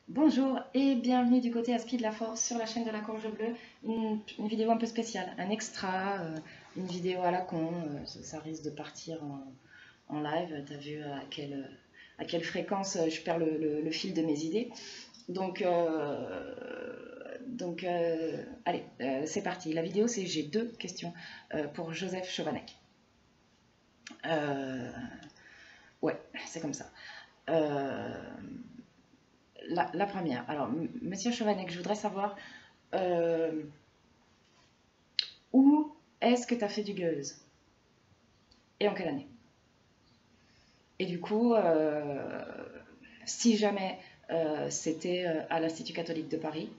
Bonjour et bienvenue du côté Aspi de la Force sur la chaîne de la Courge Bleue. Une vidéo un peu spéciale, un extra, une vidéo à la con. Ça risque de partir en live. T'as vu à quelle fréquence je perds le fil de mes idées. Allez, c'est parti. La vidéo, c'est j'ai deux questions pour Joseph Chovanec. Ouais, c'est comme ça. Euh, la première. Alors, Monsieur Chovanec, je voudrais savoir euh, où est-ce que tu as fait du gueuse et en quelle année. Et du coup, si jamais c'était à l'Institut catholique de Paris,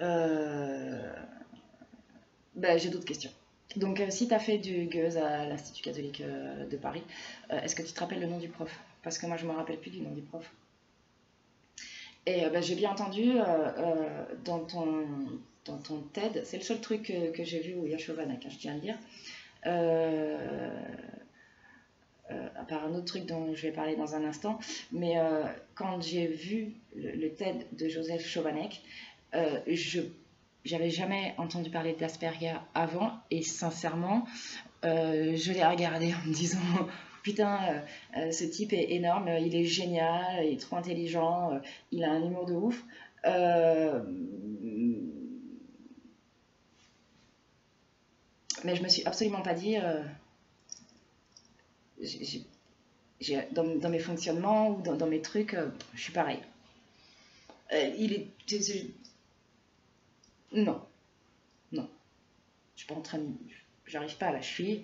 euh, ben, j'ai d'autres questions. Donc, si tu as fait du gueuse à l'Institut catholique de Paris, est-ce que tu te rappelles le nom du prof? Parce que moi, je ne me rappelle plus du nom du prof. Et ben, j'ai bien entendu dans ton TED, c'est le seul truc que j'ai vu où il y a Chovanec, hein, je tiens à le dire. Euh, à part un autre truc dont je vais parler dans un instant, mais quand j'ai vu le TED de Joseph Chovanec, j'avais jamais entendu parler d'Asperger avant, et sincèrement, je l'ai regardé en me disant putain, ce type est énorme, il est génial, il est trop intelligent, il a un humour de ouf. Mais je me suis absolument pas dit, dans mes fonctionnements ou dans mes trucs, je suis pareil. Il est. Non, non. Je suis pas en train de. J'arrive pas à la cheville.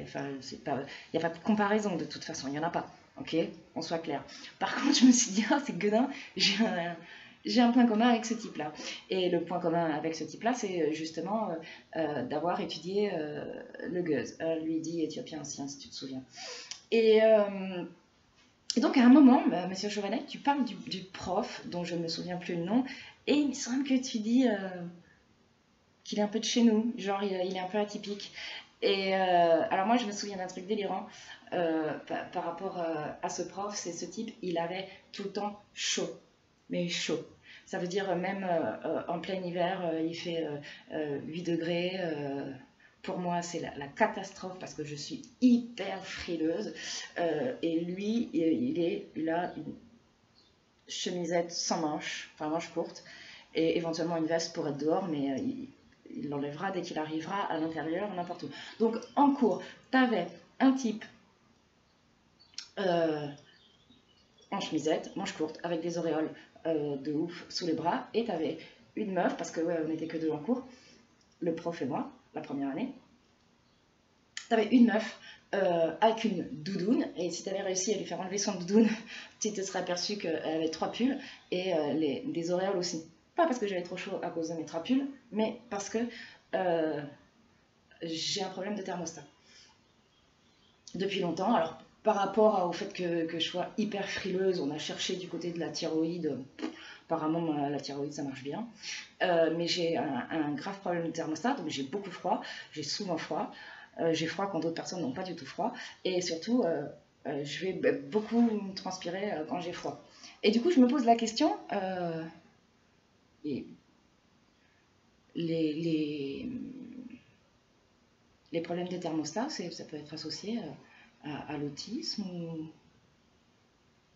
Enfin, c'est pas. Il n'y a pas de comparaison de toute façon, il n'y en a pas. Ok, on soit clair. Par contre, je me suis dit, ah, c'est Gueudin, j'ai un point commun avec ce type-là. Et le point commun avec ce type-là, c'est justement d'avoir étudié le Gueuse. Lui dit éthiopien ancien, si tu te souviens. Et, euh, Et donc à un moment, Monsieur Chovanec, tu parles du prof dont je ne me souviens plus le nom, et il me semble que tu dis qu'il est un peu de chez nous, genre il est un peu atypique. Et alors moi je me souviens d'un truc délirant par rapport à ce prof, c'est ce type, il avait tout le temps chaud, mais chaud. Ça veut dire même en plein hiver, il fait 8 degrés. Pour moi, c'est la catastrophe parce que je suis hyper frileuse. Et lui, il a une chemisette sans manches, enfin manches courtes, et éventuellement une veste pour être dehors, mais il l'enlèvera dès qu'il arrivera à l'intérieur, n'importe où. Donc en cours, t'avais un type euh, en chemisette, manches courtes, avec des auréoles de ouf sous les bras, et t'avais une meuf, parce que ouais, on n'était que deux en cours, le prof et moi, la première année. T'avais une meuf avec une doudoune, et si t'avais réussi à lui faire enlever son doudoune, tu te serais aperçu qu'elle avait trois pulls et des auréoles aussi. Pas parce que j'avais trop chaud à cause de mes trois pulls, mais parce que euh, j'ai un problème de thermostat. Depuis longtemps, alors par rapport au fait que je sois hyper frileuse, on a cherché du côté de la thyroïde. Apparemment, la thyroïde, ça marche bien. Mais j'ai un grave problème de thermostat, donc j'ai beaucoup froid, j'ai souvent froid. J'ai froid quand d'autres personnes n'ont pas du tout froid. Et surtout, je vais beaucoup transpirer quand j'ai froid. Et du coup, je me pose la question, les, les, les problèmes de thermostat, ça peut être associé à l'autisme ou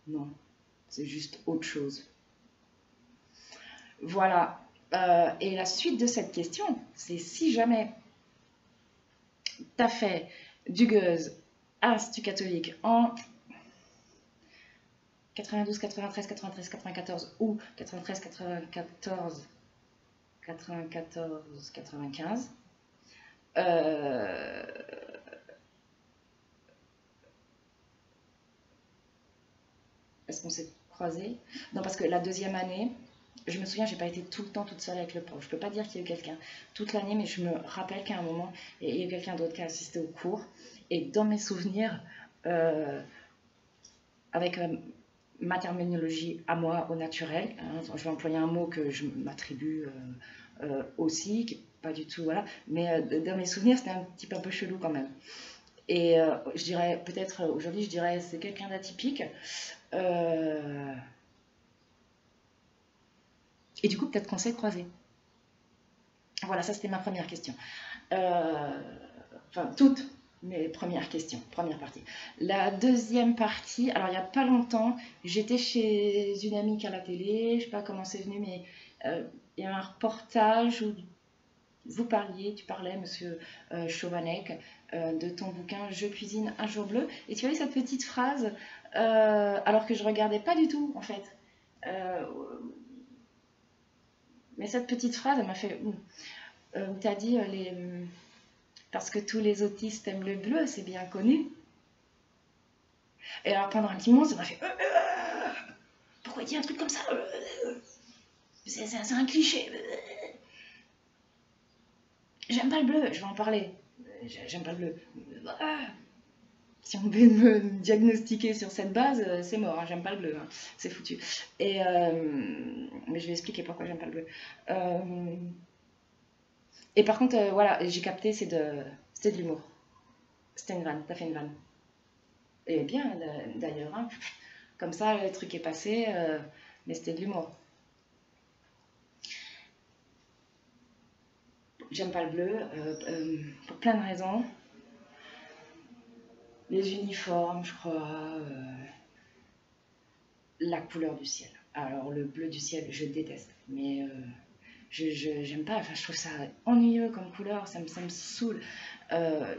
non? C'est juste autre chose. Voilà. Et la suite de cette question, c'est si jamais tu as fait du gueuse à l'Institut catholique en 92, 93, 93, 94 ou 93, 94, 94, 95. Euh, Est-ce qu'on s'est croisés? Non, parce que la deuxième année, je me souviens, j'ai pas été tout le temps toute seule avec le prof. Je peux pas dire qu'il y a eu quelqu'un toute l'année, mais je me rappelle qu'à un moment, il y a eu quelqu'un d'autre qui a assisté au cours. Et dans mes souvenirs, euh, avec ma terminologie à moi, au naturel, hein, je vais employer un mot que je m'attribue aussi, qui n'est pas du tout, voilà, mais dans mes souvenirs, c'était un petit peu un peu chelou quand même. Et je dirais, peut-être aujourd'hui, je dirais c'est quelqu'un d'atypique. Euh, et du coup, peut-être qu'on s'est croisés. Voilà, ça c'était ma première question. Euh, enfin, toutes mes premières questions, première partie. La deuxième partie, alors il n'y a pas longtemps, j'étais chez une amie à la télé, je ne sais pas comment c'est venu, mais il y a un reportage où vous parliez, tu parlais, monsieur Chauvanec, de ton bouquin Je cuisine un jour bleu, et tu as eu cette petite phrase, alors que je regardais pas du tout en fait. Euh, mais cette petite phrase, elle m'a fait. Tu as dit parce que tous les autistes aiment le bleu, c'est bien connu. Et alors pendant un petit moment, ça m'a fait pourquoi il dit un truc comme ça c'est un cliché. J'aime pas le bleu, je vais en parler. J'aime pas le bleu. Si on veut me diagnostiquer sur cette base, c'est mort, hein, j'aime pas le bleu, hein, c'est foutu. Et mais je vais expliquer pourquoi j'aime pas le bleu. Et par contre, voilà, j'ai capté, c'était de l'humour. C'était une vanne, t'as fait une vanne. Et bien, d'ailleurs, hein, comme ça, le truc est passé, mais c'était de l'humour. J'aime pas le bleu, pour plein de raisons. Les uniformes, je crois, la couleur du ciel. Alors, le bleu du ciel, je déteste, mais j'aime pas, enfin, je trouve ça ennuyeux comme couleur, ça me saoule. Euh,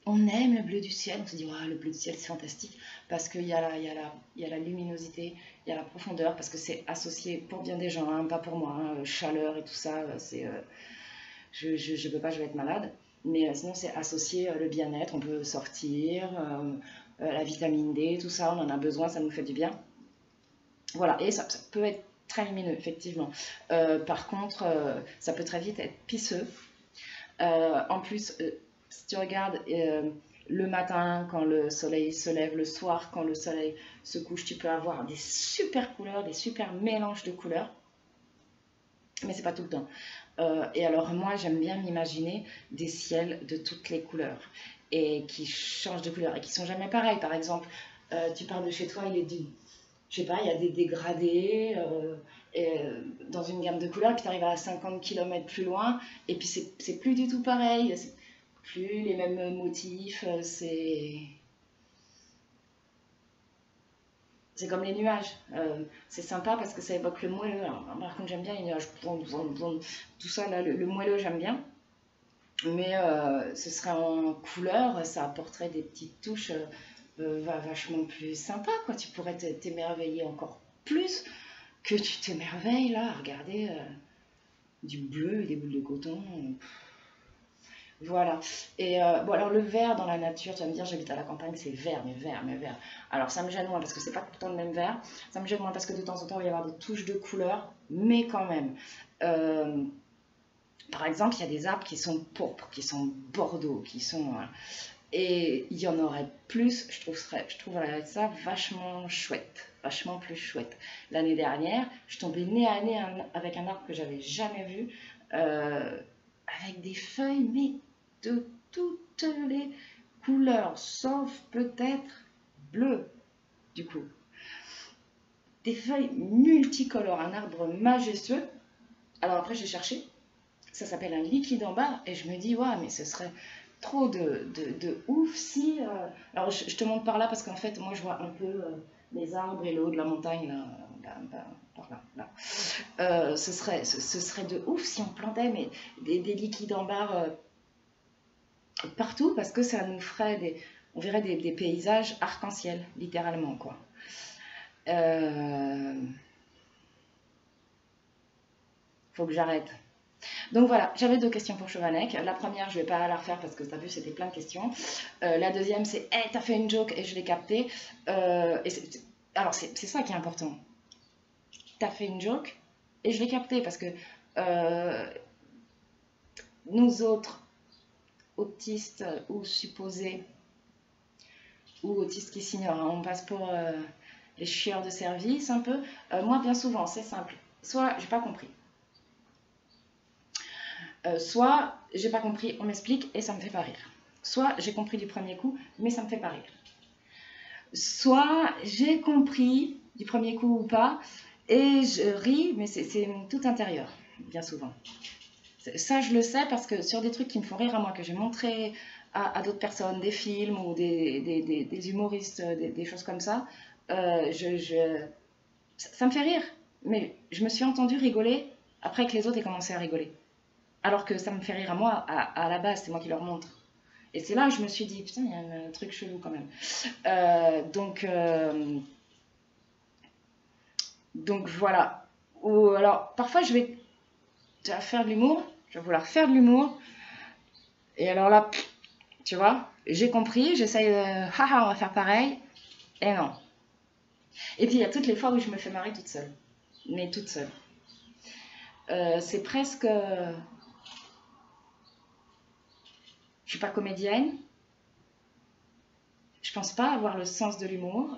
on aime le bleu du ciel, on se dit oh, le bleu du ciel c'est fantastique parce qu'il y, y a la luminosité, il y a la profondeur, parce que c'est associé pour bien des gens, hein, pas pour moi, hein, chaleur et tout ça, je peux pas, je vais être malade, mais sinon c'est associé le bien-être, on peut sortir, la vitamine D, tout ça, on en a besoin, ça nous fait du bien. Voilà, et ça peut être très lumineux, effectivement. Par contre, ça peut très vite être pisseux. En plus, si tu regardes le matin, quand le soleil se lève, le soir, quand le soleil se couche, tu peux avoir des super couleurs, des super mélanges de couleurs, mais c'est pas tout le temps. Et alors moi, j'aime bien m'imaginer des ciels de toutes les couleurs et qui changent de couleur et qui sont jamais pareils. Par exemple, tu pars de chez toi, il est du, je sais pas, il y a des dégradés dans une gamme de couleurs, puis tu arrives à 50 km plus loin, et puis c'est plus du tout pareil, c'est plus les mêmes motifs, c'est comme les nuages. C'est sympa parce que ça évoque le moelleux. Alors, par contre, j'aime bien les nuages, tout ça, là, le moelleux, j'aime bien. Mais ce serait en couleur, ça apporterait des petites touches vachement plus sympas, quoi. Tu pourrais t'émerveiller encore plus que tu t'émerveilles là à regarder du bleu et des boules de coton. Voilà. Et bon, alors le vert dans la nature, tu vas me dire, j'habite à la campagne, c'est vert, mais vert, mais vert. Alors ça me gêne moins parce que c'est pas tout le temps le même vert. Ça me gêne moins parce que de temps en temps, il va y avoir des touches de couleur, mais quand même. Euh, Par exemple, il y a des arbres qui sont pourpres, qui sont bordeaux, qui sont. Et il y en aurait plus, je trouverais ça vachement chouette, vachement plus chouette. L'année dernière, je tombais nez à nez avec un arbre que j'avais jamais vu, euh, avec des feuilles, mais de toutes les couleurs, sauf peut-être bleu, du coup. Des feuilles multicolores, un arbre majestueux. Alors après, j'ai cherché, ça s'appelle un liquide en barre, et je me dis, ouais, mais ce serait trop de ouf si. Alors je te montre par là parce qu'en fait, moi je vois un peu les arbres et le haut de la montagne, là, par là. Là. Ce serait de ouf si on plantait mais, des liquides en barre partout parce que ça nous ferait des. On verrait des paysages arc-en-ciel, littéralement, quoi. Euh, Faut que j'arrête. Donc voilà, j'avais deux questions pour Chovanec. La première, je ne vais pas la refaire parce que tu as vu, c'était plein de questions. La deuxième, c'est hey, t'as fait une joke et je l'ai capté. Alors, c'est ça qui est important. T'as fait une joke et je l'ai capté parce que euh, nous autres, autistes ou supposés, ou autistes qui s'ignorent, hein, on passe pour les chieurs de service un peu. Moi, bien souvent, c'est simple. Soit j'ai pas compris. Soit j'ai pas compris, on m'explique et ça me fait pas rire. Soit j'ai compris du premier coup, mais ça me fait pas rire. Soit j'ai compris du premier coup ou pas, et je ris, mais c'est tout intérieur, bien souvent. Ça, je le sais parce que sur des trucs qui me font rire à moi, que j'ai montré à d'autres personnes, des films ou des humoristes, des choses comme ça, ça me fait rire. Mais je me suis entendue rigoler après que les autres aient commencé à rigoler. Alors que ça me fait rire à moi, à la base, c'est moi qui leur montre. Et c'est là que je me suis dit, putain, il y a un truc chelou quand même. Donc voilà. Ou alors, parfois, je vais faire de l'humour, je vais vouloir faire de l'humour, et alors là, tu vois, j'ai compris, j'essaye de, haha, on va faire pareil, et non. Et puis, il y a toutes les fois où je me fais marrer toute seule, mais toute seule. C'est presque... Je suis pas comédienne, je pense pas avoir le sens de l'humour,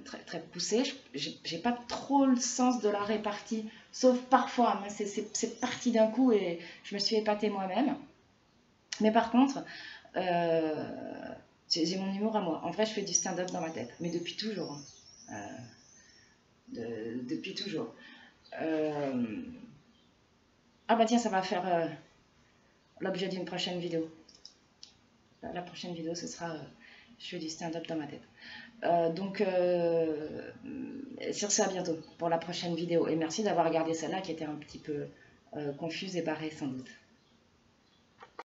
très, très poussé, j'ai pas trop le sens de la répartie, sauf parfois, mais c'est parti d'un coup et je me suis épatée moi-même. Mais par contre, j'ai mon humour à moi. En vrai, je fais du stand-up dans ma tête, mais depuis toujours. Depuis toujours. Ah bah tiens, ça va faire l'objet d'une prochaine vidéo. La prochaine vidéo, ce sera je fais du stand-up dans ma tête. Sur ce, à bientôt pour la prochaine vidéo. Et merci d'avoir regardé celle-là qui était un petit peu confuse et barrée sans doute.